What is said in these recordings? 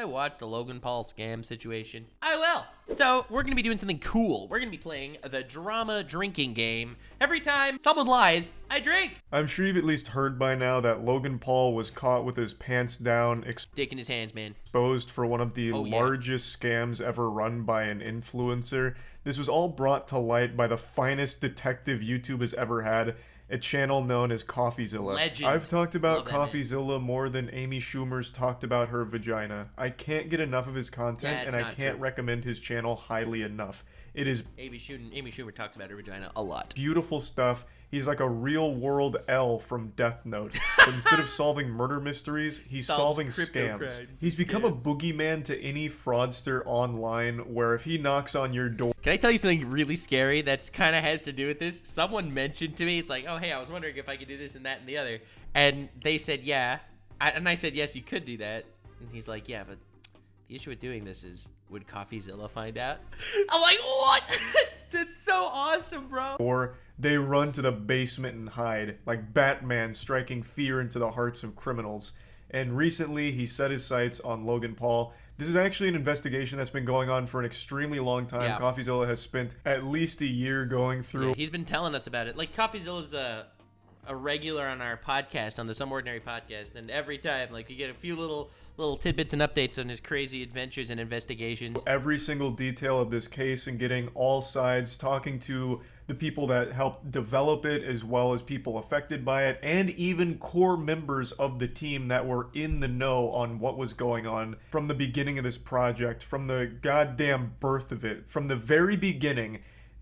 I watch the Logan Paul scam situation? I will. So we're going to be doing something cool. We're going to be playing the drama drinking game. Every time someone lies, I drink. I'm sure you've at least heard by now that Logan Paul was caught with his pants down, Dick in his hands, man. exposed for one of the largest scams ever run by an influencer. This was all brought to light by the finest detective YouTube has ever had, a channel known as CoffeeZilla. Legend. I've talked about Love that, CoffeeZilla more than Amy Schumer's talked about her vagina. I can't get enough of his content, and I can't recommend his channel highly enough. It is Amy Schumer talks about her vagina a lot. Beautiful stuff. He's like a real-world L from Death Note. But instead of solving murder mysteries, he's solving scams. He's become a boogeyman to any fraudster online, where if he knocks on your door... Can I tell you something really scary that kind of has to do with this? Someone mentioned to me, it's like, oh, hey, I was wondering if I could do this and that and the other. And they said, yeah. And I said, yes, you could do that. And he's like, yeah, but the issue with doing this is, would CoffeeZilla find out? I'm like, what? That's so awesome, bro. Or they run to the basement and hide, like Batman striking fear into the hearts of criminals. And recently, he set his sights on Logan Paul. This is actually an investigation that's been going on for an extremely long time. Yeah. CoffeeZilla has spent at least a year going through. Yeah, he's been telling us about it. Like, CoffeeZilla's a regular on our podcast, on the Some Ordinary podcast, and every time, like, you get a few little tidbits and updates on his crazy adventures and investigations. Every single detail of this case and getting all sides, talking to the people that helped develop it, as well as people affected by it, and even core members of the team that were in the know on what was going on from the beginning of this project, from the goddamn birth of it. From the very beginning,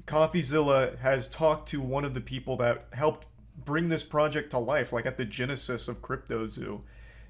CoffeeZilla has talked to one of the people that helped bring this project to life, like at the genesis of CryptoZoo.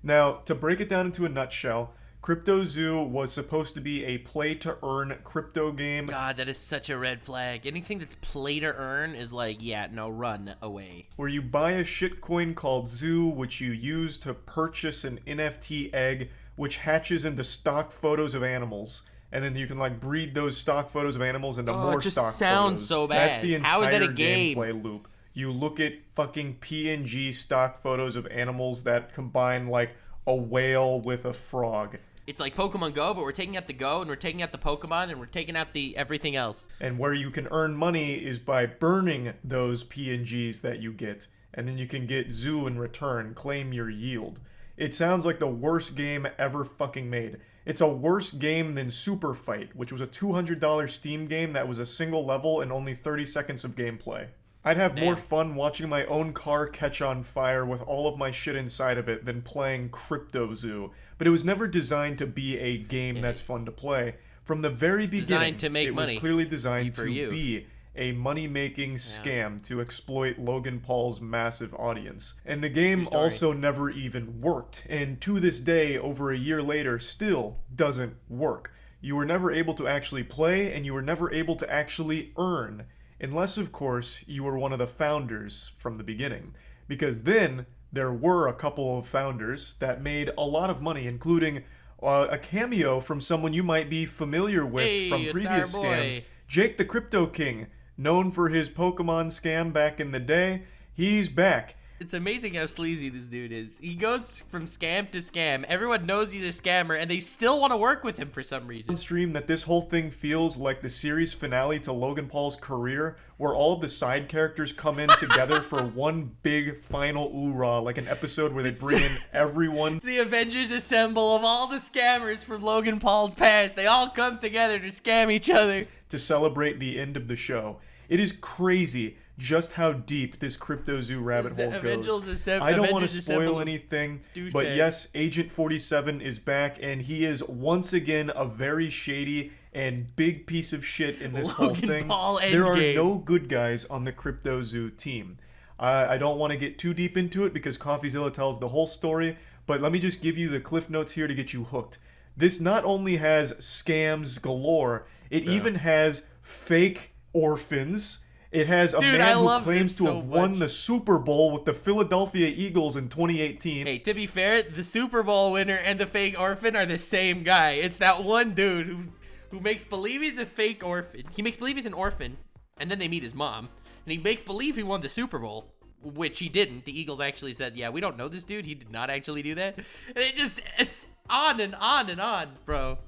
Now, to break it down into a nutshell, CryptoZoo was supposed to be a play-to-earn crypto game. God, that is such a red flag. Anything that's play-to-earn is like, yeah, no, run away. Where you buy a shitcoin called Zoo, which you use to purchase an NFT egg, which hatches into stock photos of animals. And then you can, like, breed those stock photos of animals into more it just stock sounds photos. so bad. That's the entire How is that a game? gameplay loop. You look at fucking PNG stock photos of animals that combine, like, a whale with a frog. It's like Pokemon Go, but we're taking out the Go, and we're taking out the Pokemon, and we're taking out the everything else. And where you can earn money is by burning those PNGs that you get. And then you can get Zoo in return, claim your yield. It sounds like the worst game ever fucking made. It's a worse game than Super Fight, which was a $200 Steam game that was a single level and only 30 seconds of gameplay. I'd have more fun watching my own car catch on fire with all of my shit inside of it than playing CryptoZoo. But it was never designed to be a game that's fun to play. From the very beginning, designed to make money. was clearly designed to you. be a money-making scam to exploit Logan Paul's massive audience. And the game also never even worked. And to this day, over a year later, still doesn't work. You were never able to actually play, and you were never able to actually earn. Unless, of course, you were one of the founders from the beginning. Because then, there were a couple of founders that made a lot of money, including a cameo from someone you might be familiar with from previous scams, Jake the Crypto King, known for his Pokemon scam back in the day. He's back. It's amazing how sleazy this dude is. He goes from scam to scam. Everyone knows he's a scammer, and they still want to work with him for some reason. Stream that this whole thing feels like the series finale to Logan Paul's career, where all of the side characters come in together for one big final oorah, like an episode where they bring in everyone. The Avengers assemble of all the scammers from Logan Paul's past. They all come together to scam each other. To celebrate the end of the show. It is crazy just how deep this CryptoZoo rabbit hole goes. I don't want to spoil anything, but yes, Agent 47 is back, and he is once again a very shady and big piece of shit in this whole thing. There are no good guys on the CryptoZoo team. I don't want to get too deep into it because CoffeeZilla tells the whole story, but let me just give you the cliff notes here to get you hooked. This not only has scams galore, it even has fake orphans. It has a man who claims to have won the Super Bowl with the Philadelphia Eagles in 2018. Hey, to be fair, the Super Bowl winner and the fake orphan are the same guy. It's that one dude who makes believe he's a fake orphan. He makes believe he's an orphan, and then they meet his mom, and he makes believe he won the Super Bowl. which he didn't. The Eagles actually said, yeah, we don't know this dude. He did not actually do that. And it's on and on and on, bro.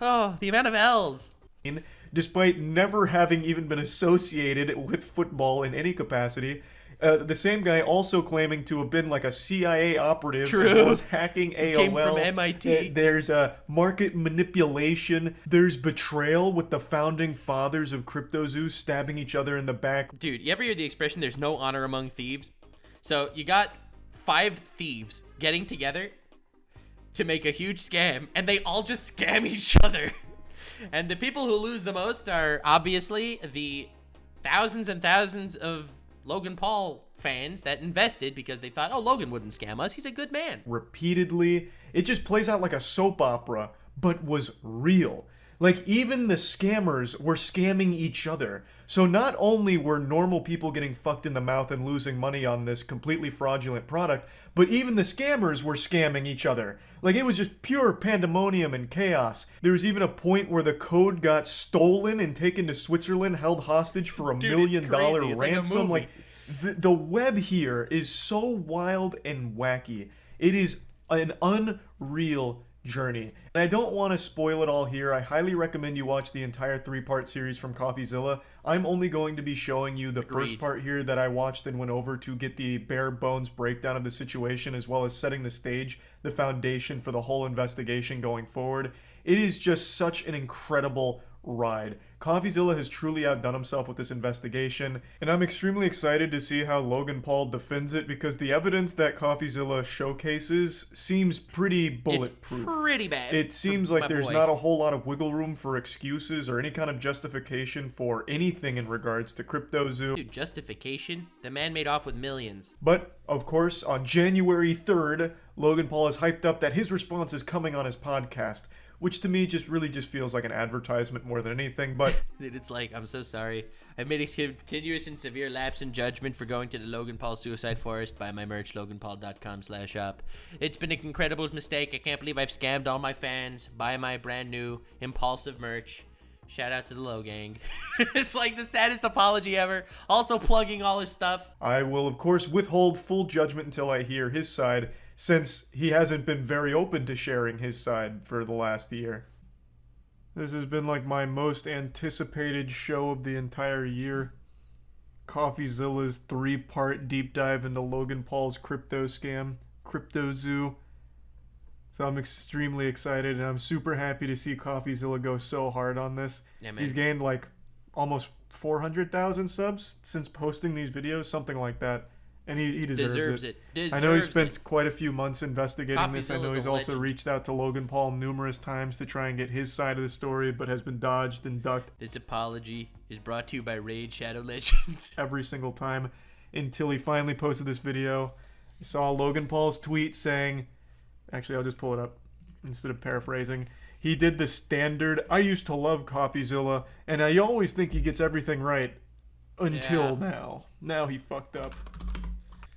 Oh, the amount of L's. Despite never having even been associated with football in any capacity, the same guy also claiming to have been like a CIA operative, True. as well as hacking AOL. Came from MIT. There's market manipulation. There's betrayal with the founding fathers of CryptoZoo stabbing each other in the back. Dude, you ever hear the expression, there's no honor among thieves? So you got 5 thieves getting together to make a huge scam, and they all just scam each other. And the people who lose the most are obviously the thousands and thousands of Logan Paul fans that invested because they thought, oh, Logan wouldn't scam us. He's a good man. Repeatedly. It just plays out like a soap opera, but was real. Like, even the scammers were scamming each other. So not only were normal people getting fucked in the mouth and losing money on this completely fraudulent product, but even the scammers were scamming each other. Like, it was just pure pandemonium and chaos. There was even a point where the code got stolen and taken to Switzerland, held hostage for $1 million ransom. Like, the web here is so wild and wacky. It is an unreal journey. And I don't want to spoil it all here. I highly recommend you watch the entire 3-part series from CoffeeZilla. I'm only going to be showing you the first part here that I watched and went over to get the bare bones breakdown of the situation, as well as setting the stage, the foundation for the whole investigation going forward. It is just such an incredible ride. CoffeeZilla has truly outdone himself with this investigation, and I'm extremely excited to see how Logan Paul defends it, because the evidence that CoffeeZilla showcases seems pretty bulletproof. It's pretty bad. It seems like there's not a whole lot of wiggle room for excuses or any kind of justification for anything in regards to CryptoZoo. Dude, justification? The man made off with millions. But, of course, on January 3rd, Logan Paul has hyped up that his response is coming on his podcast, which to me just feels like an advertisement more than anything. But dude, it's like, I'm so sorry. I've made a continuous and severe lapse in judgment for going to the Logan Paul Suicide Forest. Buy my merch, loganpaul.com/shop. It's been an incredible mistake. I can't believe I've scammed all my fans. Buy my brand new impulsive merch. Shout out to the Low Gang. It's like the saddest apology ever. Also plugging all his stuff. I will, of course, withhold full judgment until I hear his side, since he hasn't been very open to sharing his side for the last year. This has been like my most anticipated show of the entire year. CoffeeZilla's 3-part deep dive into Logan Paul's crypto scam, CryptoZoo. So I'm extremely excited, and I'm super happy to see CoffeeZilla go so hard on this. Yeah, man. He's gained like almost 400,000 subs since posting these videos, something like that. And he deserves it. I know he spent quite a few months investigating this. I know he's also reached out to Logan Paul numerous times to try and get his side of the story, but has been dodged and ducked. This apology is brought to you by Raid Shadow Legends. Every single time, until he finally posted this video. I saw Logan Paul's tweet saying, actually I'll just pull it up instead of paraphrasing. He did the standard, I used to love CoffeeZilla, and I always think he gets everything right. Until now. Now he fucked up.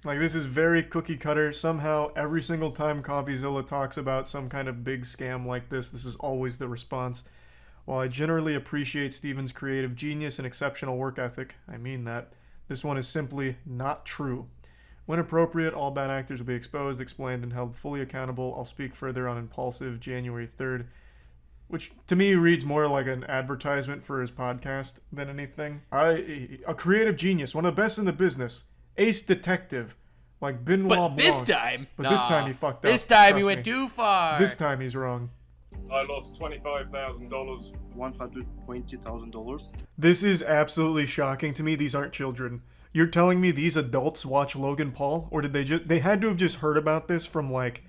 Like, this is very cookie cutter. Somehow, every single time CoffeeZilla talks about some kind of big scam like this is always the response. While I generally appreciate Steven's creative genius and exceptional work ethic, I mean that, this one is simply not true. When appropriate, all bad actors will be exposed, explained, and held fully accountable. I'll speak further on Impulsive January 3rd, which to me reads more like an advertisement for his podcast than anything. A creative genius, one of the best in the business. Ace detective, like Benoit Blanc. This time, this time he fucked up. This time he went too far. This time he's wrong. I lost $25,000. $120,000. This is absolutely shocking to me. These aren't children. You're telling me these adults watch Logan Paul, or did they had to have just heard about this from like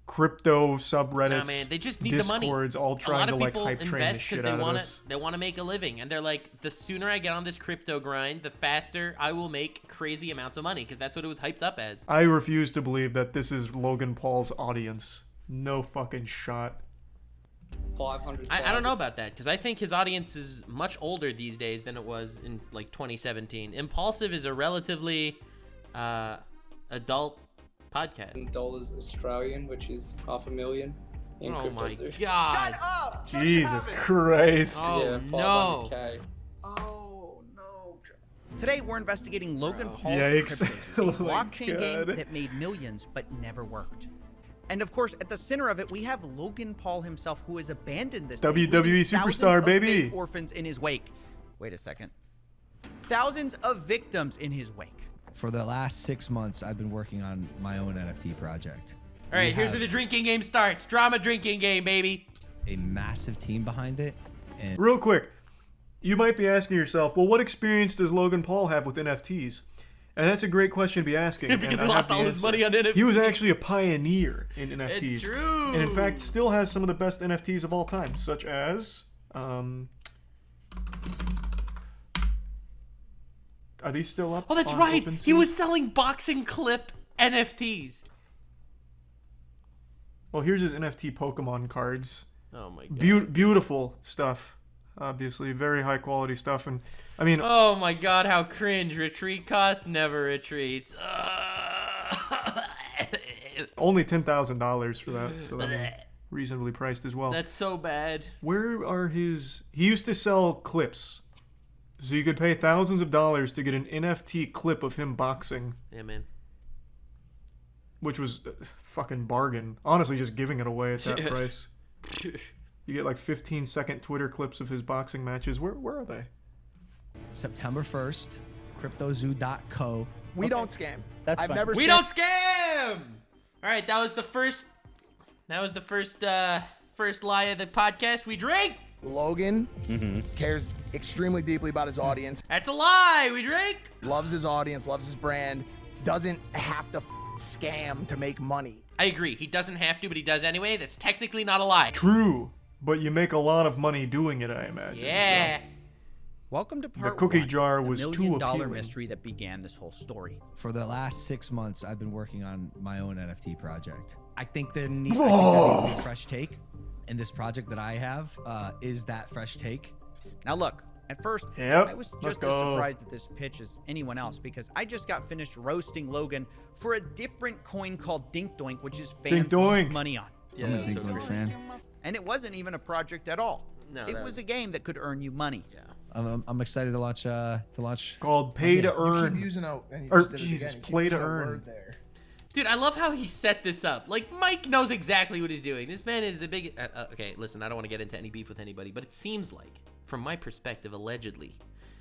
crypto subreddits, nah, man, they just need Discords, the money. all trying to like hype train the shit out of this. They want to make a living, and they're like, the sooner I get on this crypto grind, the faster I will make crazy amounts of money, because that's what it was hyped up as. I refuse to believe that this is Logan Paul's audience. No fucking shot. 500,000. I don't know about that, because I think his audience is much older these days than it was in like 2017. Impulsive is a relatively adult podcast. Dollars Australian, which is $500,000 in CryptoZoo. Oh my god! Shut up! Jesus Christ! Oh yeah, no! 500K. Oh no! Today, we're investigating Logan Paul's Yikes. CryptoZoo, a Oh my blockchain God. game that made millions but never worked. And of course, at the center of it, we have Logan Paul himself, who has abandoned this thing, WWE leaving superstar, thousands of baby. fake orphans in his wake. Wait a second. Thousands of victims in his wake. For the last 6 months, I've been working on my own NFT project. All right, here's where the drinking game starts. Drama drinking game, baby. A massive team behind it. And Real quick, you might be asking yourself, well, what experience does Logan Paul have with NFTs? And that's a great question to be asking. Because and he I lost have the all his answer. money on NFTs. He was actually a pioneer in NFTs. It's true. And in fact, still has some of the best NFTs of all time, such as... are these still up? Oh, that's on right. OpenSea? He was selling boxing clip NFTs. Well, here's his NFT Pokemon cards. Oh my god. Beautiful stuff. Obviously, very high quality stuff. And I mean, Oh my god, how cringe. Retreat cost never retreats. only $10,000 for that, so that's reasonably priced as well. That's so bad. Where are his... He used to sell clips. So you could pay thousands of dollars to get an NFT clip of him boxing, Yeah, man. which was a fucking bargain. Honestly, just giving it away at that price. You get like 15-second Twitter clips of his boxing matches. Where are they? September 1st, CryptoZoo.co. We don't scam. That's I've fine. never We scammed. don't scam! Alright, that was the first first lie of the podcast. We drink! Logan cares extremely deeply about his audience, That's a lie! We drink! loves his audience, loves his brand, doesn't have to scam to make money. I agree. He doesn't have to, but he does anyway. That's technically not a lie. True, but you make a lot of money doing it, I imagine. Yeah. Welcome to part cookie one, jar the was too million-dollar appealing. mystery that began this whole story. For the last 6 months, I've been working on my own NFT project. I think there needs to be a fresh take, and this project that I have is that fresh take. Now look, at first, Yep, I was let's just as go. surprised at this pitch as anyone else because I just got finished roasting Logan for a different coin called Dink Doink, which is fans Dink Doink. lose money on. Yeah, I'm a that was big so Doink great. fan. And it wasn't even a project at all. No, it that was a game that could earn you money. Yeah. I'm excited to launch. Called Pay to Yeah, Earn. Keep using out, and you Or, just did it Jesus, again. You keep play to using that earn. word there. Dude, I love how he set this up. Like, Mike knows exactly what he's doing. This man is the biggest... okay, listen, I don't want to get into any beef with anybody, but it seems like, from my perspective, allegedly,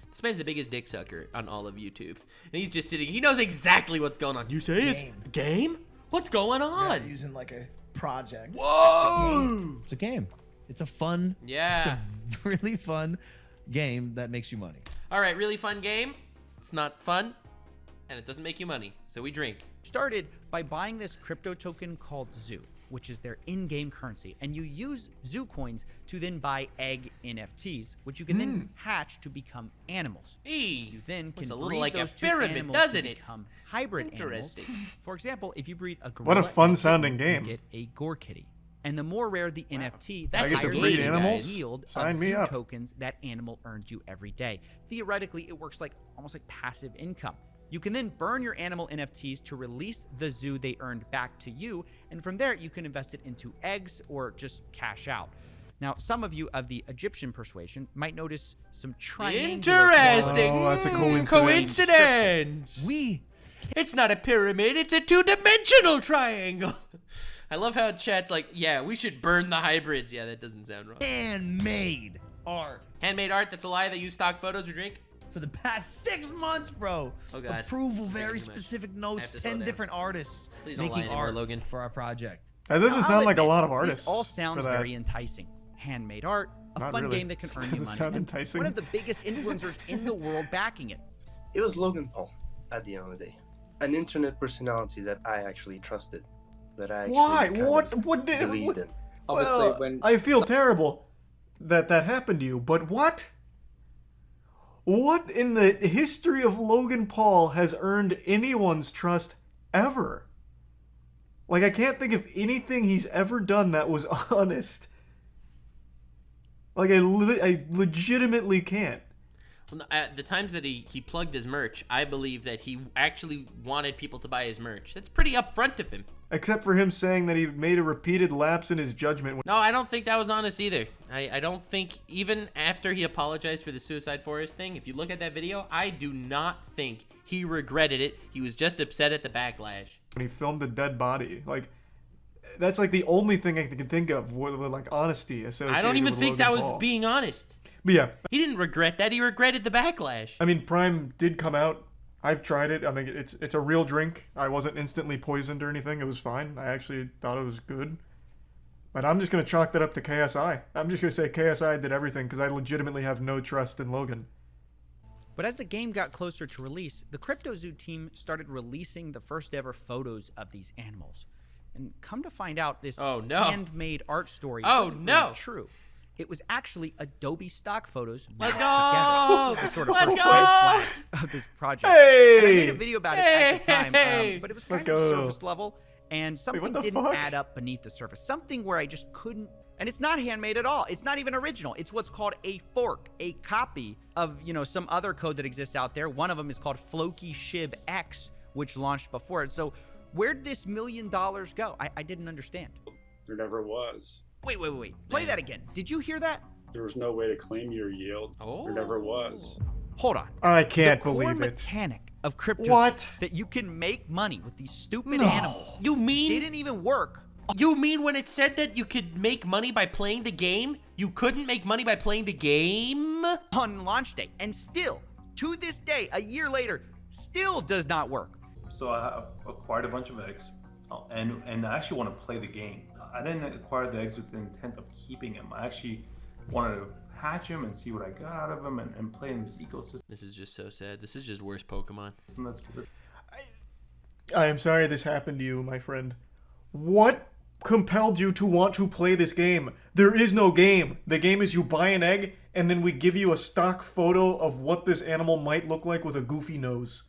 this man's the biggest dick sucker on all of YouTube. And he's just sitting... He knows exactly what's going on. You say it's Game. a game? What's going You're on? not using like a project. Whoa! It's a game. It's a fun. Yeah. It's a really fun game that makes you money. All right, really fun game. It's not fun, and it doesn't make you money. So we drink. Started by buying this crypto token called Zoo, which is their in-game currency, and you use Zoo coins to then buy egg NFTs, which you can then hatch to become animals. You then can Looks a breed little like a those two pyramid, animals doesn't to it? become hybrid animals. Interesting. For example, if you breed a gorilla What a and fun-sounding kitten, game. you get a gore kitty. And the more rare the NFT, the I get to higher breed you animals? yield Sign of me Zoo up. tokens that animal earns you every day. Theoretically, it works like almost like passive income. You can then burn your animal NFTs to release the zoo they earned back to you, and from there you can invest it into eggs or just cash out. Now, some of you of the Egyptian persuasion might notice some triangular Interesting. Oh, that's a coincidence. Coincidence. We It's not a pyramid. It's a two-dimensional triangle. I love how chat's like, yeah, we should burn the hybrids. Yeah, that doesn't sound wrong. handmade art Handmade art, that's a lie. That use stock photos or drink. for the past 6 months, bro. Oh, God. Approval, Thinking very too much. specific I have notes, to slow 10 down. different artists Please don't lie making anymore, art Logan. for our project. That doesn't Now, sound I'll like a admit, lot of artists. This all sounds for that. very enticing. Handmade art, a Not fun really. game that can earn you Doesn't money. sound and enticing. one of the biggest influencers in the world backing it. It was Logan Paul at the end of the day. An internet personality that I actually trusted. That I actually Why? kind of What did? believed What, in. Obviously, well, when I feel terrible that happened to you, but what? What in the history of Logan Paul has earned anyone's trust ever? Like, I can't think of anything he's ever done that was honest. Like, I legitimately can't. At the times that he plugged his merch, I believe that he actually wanted people to buy his merch. That's pretty upfront of him. Except for him saying that he made a repeated lapse in his judgment. No, I don't think that was honest either. I don't think, even after he apologized for the Suicide Forest thing, if you look at that video, I do not think he regretted it. He was just upset at the backlash. When he filmed the dead body, like, that's like the only thing I can think of with like honesty associated. I don't even think that was Paul. being honest. But yeah, he didn't regret that. He regretted the backlash. I mean, Prime did come out. I've tried it. I mean, it's a real drink. I wasn't instantly poisoned or anything. It was fine. I actually thought it was good. But I'm just gonna chalk that up to KSI. I'm just gonna say KSI did everything because I legitimately have no trust in Logan. But as the game got closer to release, the CryptoZoo team started releasing the first ever photos of these animals. And come to find out, this handmade art story wasn't really true. It was actually Adobe stock photos. Let's go! The sort of first red flag of this project. Hey! And I made a video about it at the time, but it was kind of surface level, and something didn't add up beneath the surface. Something where I just couldn't. And it's not handmade at all. It's not even original. It's what's called a fork, a copy of, you know, some other code that exists out there. One of them is called Floki Shib X, which launched before it. So where'd this $1 million go? I didn't understand. There never was. Wait. Play that again. Did you hear that? There was no way to claim your yield. There never was. Hold on. I can't believe it. The core mechanic of crypto. What? That you can make money with these stupid animals. You mean? Didn't even work. You mean when it said that you could make money by playing the game, you couldn't make money by playing the game? On launch day. And still, to this day, a year later, still does not work. So I acquired a bunch of eggs, and I actually want to play the game. I didn't acquire the eggs with the intent of keeping them. I actually wanted to hatch them and see what I got out of them and play in this ecosystem. This is just so sad. This is just worse Pokemon. I am sorry this happened to you, my friend. What compelled you to want to play this game? There is no game. The game is you buy an egg, and then we give you a stock photo of what this animal might look like with a goofy nose.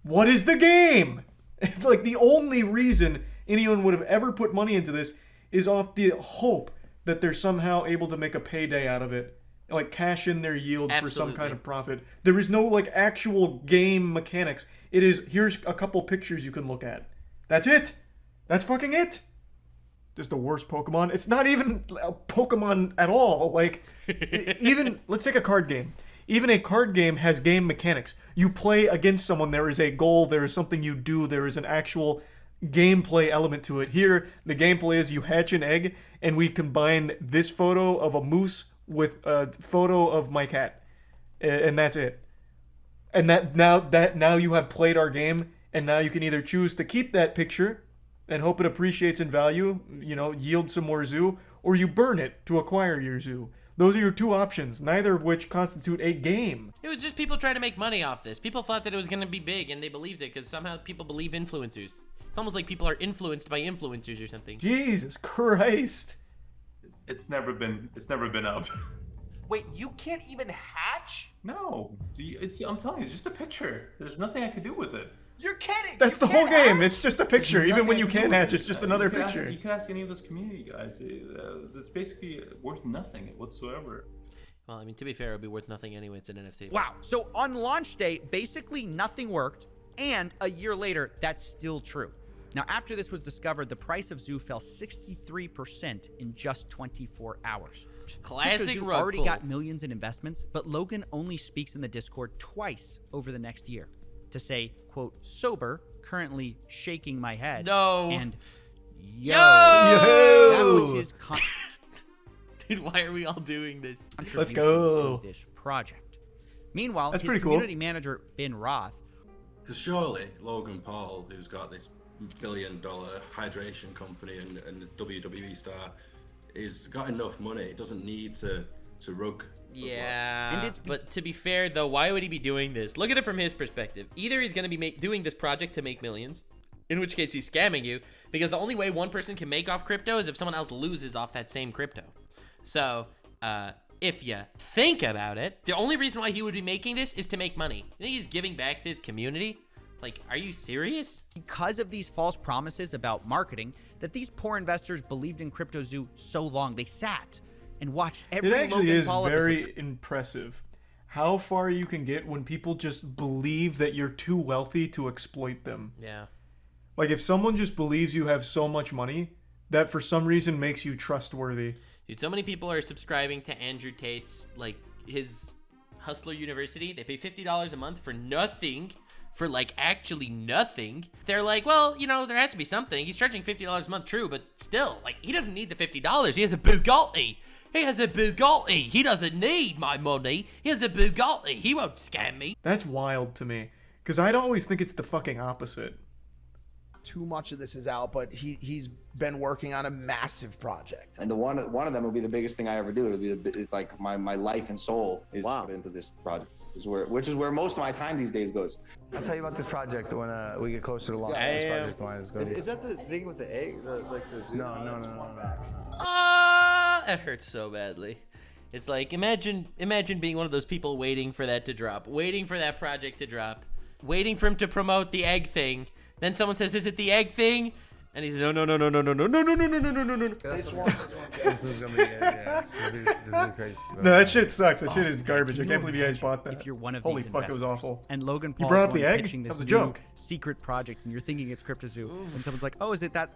What is the game? Like, the only reason anyone would have ever put money into this is off the hope that they're somehow able to make a payday out of it. Like, cash in their yield for some kind of profit. There is no, like, actual game mechanics. It is, here's a couple pictures you can look at. That's it. That's fucking it. Just the worst Pokemon. It's not even a Pokemon at all. Like, even, let's take a card game. Even a card game has game mechanics. You play against someone, there is a goal, there is something you do, there is an actual gameplay element to it. Here, the gameplay is you hatch an egg, and we combine this photo of a moose with a photo of my cat. And that's it. And now you have played our game, and now you can either choose to keep that picture and hope it appreciates in value, you know, yield some more zoo, or you burn it to acquire your zoo. Those are your two options, neither of which constitute a game. It was just people trying to make money off this. People thought that it was going to be big, and they believed it, because somehow people believe influencers. It's almost like people are influenced by influencers or something. Jesus Christ. It's never been up. Wait, you can't even hatch? No, I'm telling you, it's just a picture. There's nothing I could do with it. You're kidding! That's the whole game. It's just a picture. Even when you can hatch, it's just another picture. You can ask any of those community guys. It's basically worth nothing whatsoever. Well, I mean, to be fair, it would be worth nothing anyway. It's an NFT. Wow. So on launch day, basically nothing worked. And a year later, that's still true. Now, after this was discovered, the price of Zoo fell 63% in just 24 hours. Classic CryptoZoo already got millions in investments, but Logan only speaks in the Discord twice over the next year to say, quote, sober, currently shaking my head. No. And yo. That was his Dude, why are we all doing this? Let's go. To this project. Meanwhile, that's his community manager, Ben Roth. Because surely Logan Paul, who's got this $1 billion hydration company and a WWE star, is got enough money. He doesn't need to rug. Yeah, but to be fair though, why would he be doing this? Look at it from his perspective. Either he's going to be doing this project to make millions, in which case he's scamming you, because the only way one person can make off crypto is if someone else loses off that same crypto. So, if you think about it, the only reason why he would be making this is to make money. You think he's giving back to his community? Like, are you serious? Because of these false promises about marketing, that these poor investors believed in CryptoZoo so long, they sat and watched every It actually Logan is Paul very episode. impressive how far you can get when people just believe that you're too wealthy to exploit them. Yeah. Like, if someone just believes you have so much money, that for some reason makes you trustworthy. Dude, so many people are subscribing to Andrew Tate's, like, his Hustler University. They pay $50 a month for nothing. For, like, actually nothing. They're like, well, you know, there has to be something. He's charging $50 a month, true, but still, like, he doesn't need the $50. He has a Bugatti. He has a Bugatti. He doesn't need my money. He has a Bugatti. He won't scam me. That's wild to me. Because I'd always think it's the fucking opposite. Too much of this is out, but he's been working on a massive project. And one of them will be the biggest thing I ever do. It's like my life and soul is put into this project. Which is where most of my time these days goes. I'll tell you about this project when we get closer to launch. This project line is going to be. Is that the thing with the egg? Like the zoo? No. That hurts so badly. It's like, imagine being one of those people waiting for that to drop, waiting for that project to drop, waiting for him to promote the egg thing. Then someone says, "Is it the egg thing?" And he says, "No." This is gonna be this is crazy. No, that shit sucks. That shit is garbage. I can't believe you guys bought that. If you're one of Holy these fuck, it was investors, awful. And Logan Paul You brought up is the egg? pitching this That was a new joke. secret project, and you're thinking it's CryptoZoo, and someone's like, "Oh, is it that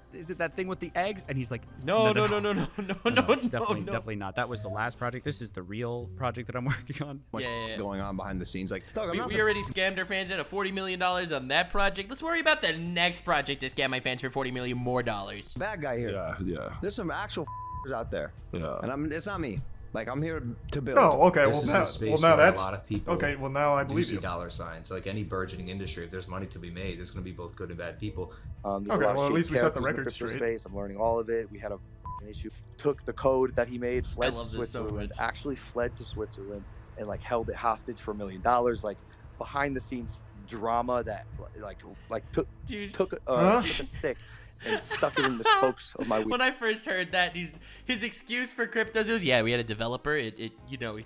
thing with the eggs?" And he's like, No, definitely not. That was the last project. This is the real project that I'm working on. What's going on behind the scenes? Like, we already scammed our fans out of $40 million on that project. Let's worry about the next project to scam my fans for $40 million more dollars. Bad guy here. Yeah. There's some actual out there. Yeah. And it's not me. Like, I'm here to build. Oh, okay. This is a space now where that's a lot of people okay. Well, now I do believe see you. dollar signs. Like any burgeoning industry, if there's money to be made, there's going to be both good and bad people. Okay, well, at least we set the record straight. Space. I'm learning all of it. We had an issue. Took the code that he made, fled to Switzerland, actually fled to Switzerland, and like held it hostage for $1 million. Like behind the scenes drama that took a stick and stuck it in the spokes of my wheel. When I first heard that, his excuse for CryptoZoo was, yeah, we had a developer. He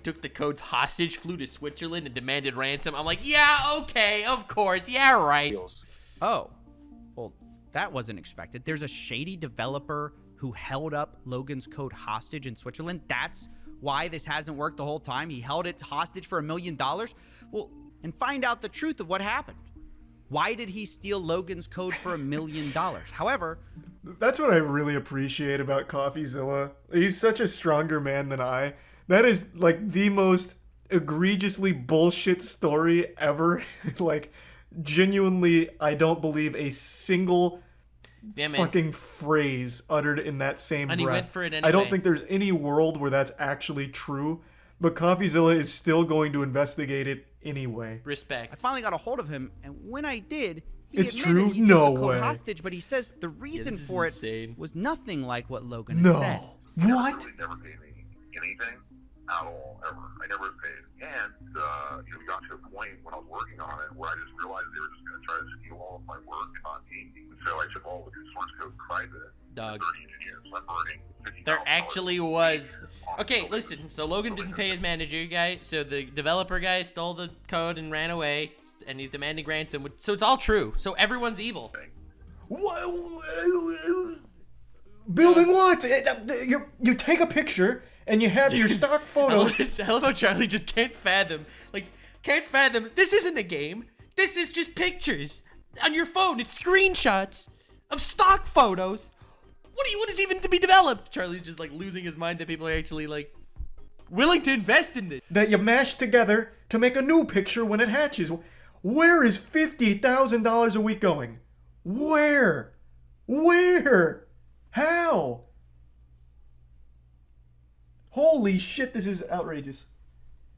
took the codes hostage, flew to Switzerland, and demanded ransom. I'm like, yeah, okay, of course, yeah, right. Oh, well, that wasn't expected. There's a shady developer who held up Logan's code hostage in Switzerland. That's why this hasn't worked the whole time. He held it hostage for $1 million. Well, and find out the truth of what happened. Why did he steal Logan's code for $1 million? However, that's what I really appreciate about CoffeeZilla. He's such a stronger man than I. That is like the most egregiously bullshit story ever. Like, genuinely, I don't believe a single fucking phrase uttered in that same breath. He went for it anyway. I don't think there's any world where that's actually true. But CoffeeZilla is still going to investigate it anyway. Respect. I finally got a hold of him, and when I did, he it's admitted true. He took No the code way. hostage, but he says the reason for insane. it was nothing like what Logan had No. said. What? Really never paid me anything at all, ever. I never paid. And, we got to a point when I was working on it where I just realized they were just going to try to steal all of my work and not pay me. So I took all the source code private. Dog. 30 engineers. I'm burning $50,000. There actually was. Okay, listen. So Logan didn't pay his manager guy. So the developer guy stole the code and ran away, and he's demanding ransom. So it's all true. So everyone's evil. Building what? You take a picture and you have your stock photos. I love how Charlie just can't fathom. This isn't a game. This is just pictures on your phone. It's screenshots of stock photos. What is even to be developed? Charlie's just like losing his mind that people are actually like willing to invest in this. That you mash together to make a new picture when it hatches. Where is $50,000 a week going? Where? How? Holy shit, this is outrageous.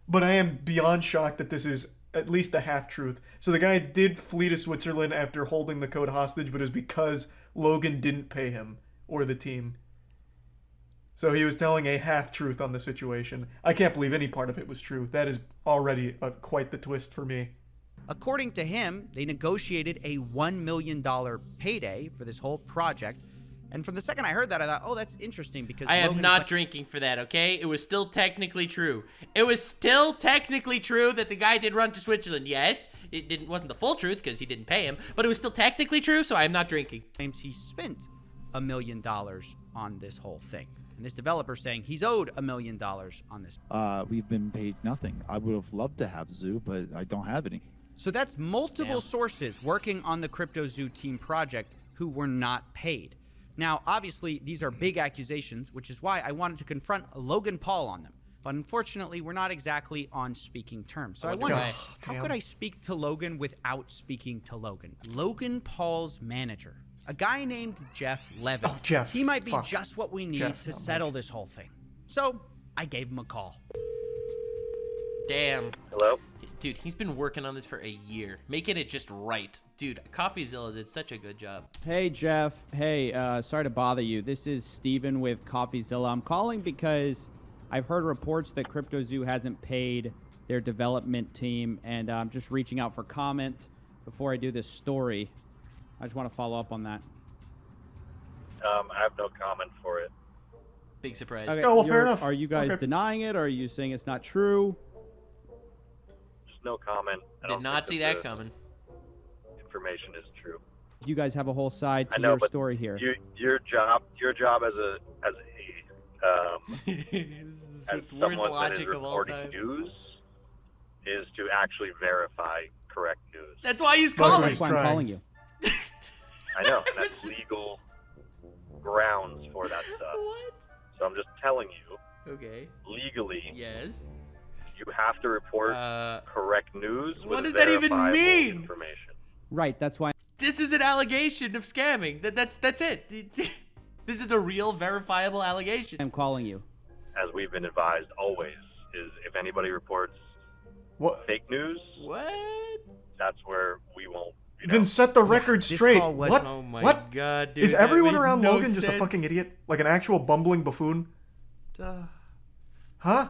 But I am beyond shocked that this is at least a half-truth. So the guy did flee to Switzerland after holding the code hostage, but it was because Logan didn't pay him or the team. So he was telling a half-truth on the situation. I can't believe any part of it was true. That is already quite the twist for me. According to him, they negotiated a $1 million payday for this whole project. And from the second I heard that, I thought, oh, that's interesting because I am Logan not drinking for that, okay? It was still technically true. It was still technically true that the guy did run to Switzerland. Yes, it wasn't the full truth because he didn't pay him, but it was still technically true, so I am not drinking. Claims he spent $1 million on this whole thing. and this developer saying he's owed $1 million on this. We've been paid nothing. I would have loved to have Zoo, but I don't have any. So that's multiple sources working on the CryptoZoo team project who were not paid. Now, obviously, these are big accusations, which is why I wanted to confront Logan Paul on them. But unfortunately, we're not exactly on speaking terms. So I wonder, how could I speak to Logan without speaking to Logan? Logan Paul's manager, a guy named Jeff Levin. Oh, Jeff. He might be just what we need to settle this whole thing. So I gave him a call. Damn. Hello? Dude, he's been working on this for a year, making it just right. Dude, CoffeeZilla did such a good job. Hey, Jeff. Hey, sorry to bother you. This is Steven with CoffeeZilla. I'm calling because I've heard reports that CryptoZoo hasn't paid their development team, and I'm just reaching out for comment before I do this story. I just want to follow up on that. I have no comment for it. Big surprise. Okay, oh, well, fair enough. Are you guys denying it, or are you saying it's not true? Just no comment. Did not see that coming. Information is true. You guys have a whole side to I know, your but story here. Your job as a This is as the worst someone that is logic of all reporting time. news is to actually verify correct news. That's why he's calling. That's why I'm calling you. I know, and that's legal grounds for that stuff. What? So I'm just telling you. Okay. Legally. Yes. You have to report correct news. What with does that even verifiable mean? Information. Right, that's why. This is an allegation of scamming. That's it. This is a real verifiable allegation. I'm calling you. As we've been advised always, is if anybody reports fake news, that's where we won't. Then set the record straight. What? Oh my what? God, dude, is that everyone made around no Logan just a sense. fucking idiot? Like an actual bumbling buffoon? Huh?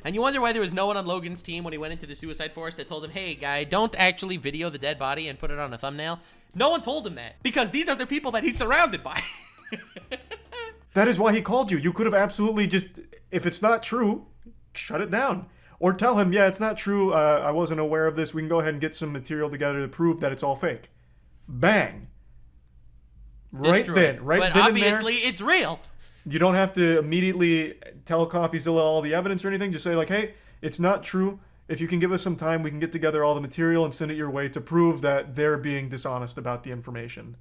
And you wonder why there was no one on Logan's team when he went into the suicide forest that told him, hey, guy, don't actually video the dead body and put it on a thumbnail. No one told him that because these are the people that he's surrounded by. That is why he called you. You could have absolutely just, if it's not true, shut it down. Or tell him, yeah, it's not true. I wasn't aware of this. We can go ahead and get some material together to prove that it's all fake. Bang. Right then. Right but then obviously and there, it's real. You don't have to immediately tell CoffeeZilla all the evidence or anything. Just say like, hey, it's not true. If you can give us some time, we can get together all the material and send it your way to prove that they're being dishonest about the information.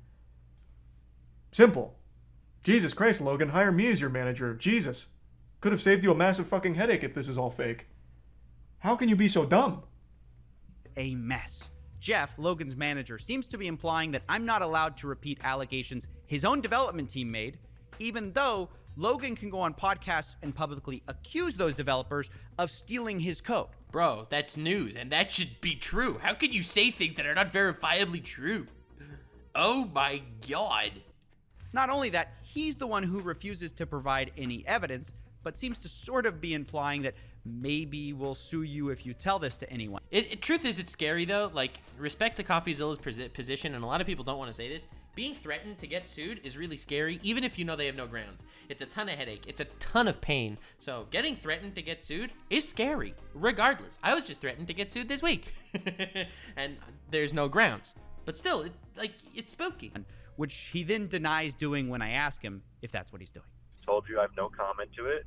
Simple. Jesus Christ, Logan, hire me as your manager. Jesus. Could have saved you a massive fucking headache if this is all fake. How can you be so dumb? A mess. Jeff, Logan's manager, seems to be implying that I'm not allowed to repeat allegations his own development team made, even though Logan can go on podcasts and publicly accuse those developers of stealing his code. Bro, that's news, and that should be true. How could you say things that are not verifiably true? Oh my God. Not only that, he's the one who refuses to provide any evidence, but seems to sort of be implying that maybe we'll sue you if you tell this to anyone. Truth is, it's scary though. Like, respect to CoffeeZilla's position, and a lot of people don't want to say this. Being threatened to get sued is really scary, even if you know they have no grounds. It's a ton of headache. It's a ton of pain. So getting threatened to get sued is scary, regardless. I was just threatened to get sued this week, and there's no grounds. But still, it's spooky. Which he then denies doing when I ask him if that's what he's doing. Told you I have no comment to it.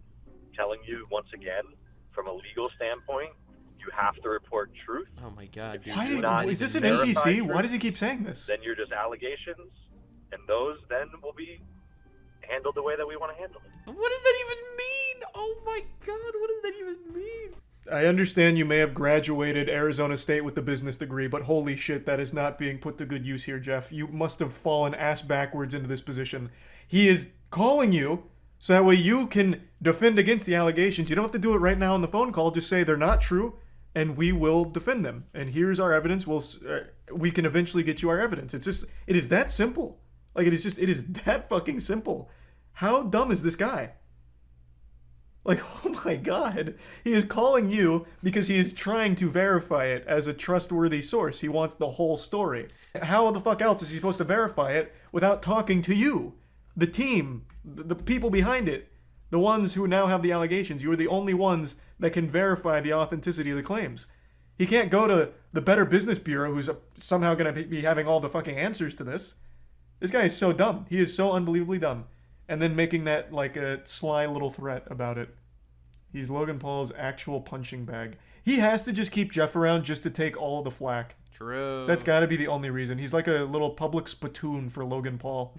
Telling you once again, from a legal standpoint, you have to report truth. Oh my God, dude. Is this an NPC? Why does he keep saying this? Then you're just allegations, and those then will be handled the way that we want to handle it. What does that even mean? Oh my God, what does that even mean? I understand you may have graduated Arizona State with the business degree, but holy shit, that is not being put to good use here, Jeff. You must have fallen ass backwards into this position. He is calling you so that way you can defend against the allegations. You don't have to do it right now on the phone call. Just say they're not true, and we will defend them. And here's our evidence. We can eventually get you our evidence. It is that simple. Like, it is that fucking simple. How dumb is this guy? Like, oh my God. He is calling you because he is trying to verify it as a trustworthy source. He wants the whole story. How the fuck else is he supposed to verify it without talking to you? The team, the people behind it, the ones who now have the allegations. You are the only ones that can verify the authenticity of the claims. He can't go to the Better Business Bureau, who's somehow going to be having all the fucking answers to this. This guy is so dumb. He is so unbelievably dumb. and then making that like a sly little threat about it. He's Logan Paul's actual punching bag. He has to just keep Jeff around just to take all of the flack. True. That's got to be the only reason. He's like a little public spittoon for Logan Paul.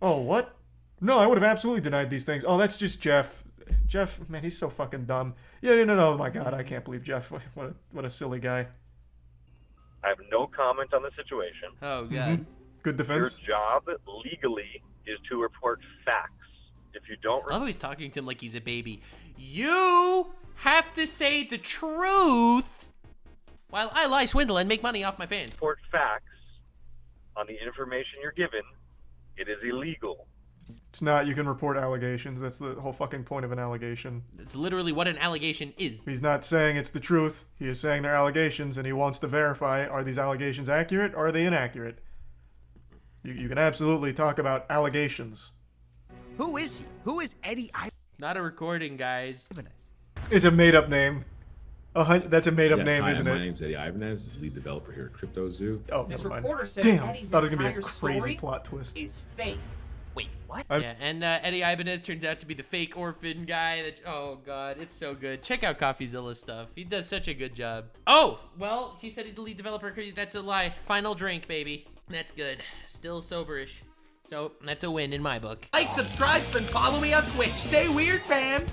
Oh, what? No, I would have absolutely denied these things. Oh, that's just Jeff. Jeff, man, he's so fucking dumb. Yeah, no, oh my God, I can't believe Jeff. What a silly guy. I have no comment on the situation. Oh, God. Mm-hmm. Good defense. Your job legally is to report facts. If you don't... I love how he's talking to him like he's a baby. You have to say the truth while I lie, swindle, and make money off my fans. Report facts on the information you're given. It is illegal. It's not. You can report allegations. That's the whole fucking point of an allegation. It's literally what an allegation is. He's not saying it's the truth. He is saying they're allegations, and he wants to verify, are these allegations accurate or are they inaccurate? You can absolutely talk about allegations. Who is he? Who is Eddie Ibanez? Not a recording, guys. It's a made-up name. That's a made-up name, hi, isn't it? My name's Eddie Ibanez, lead developer here at CryptoZoo. Oh, never mind. Damn, thought it was going to be a crazy plot twist. Is fake. Wait, what? Yeah, and Eddie Ibanez turns out to be the fake orphan guy. Oh, God, it's so good. Check out CoffeeZilla stuff. He does such a good job. Oh, well, he said he's the lead developer. That's a lie. Final drink, baby. That's good. Still soberish. So, that's a win in my book. Like, subscribe, and follow me on Twitch. Stay weird, fam.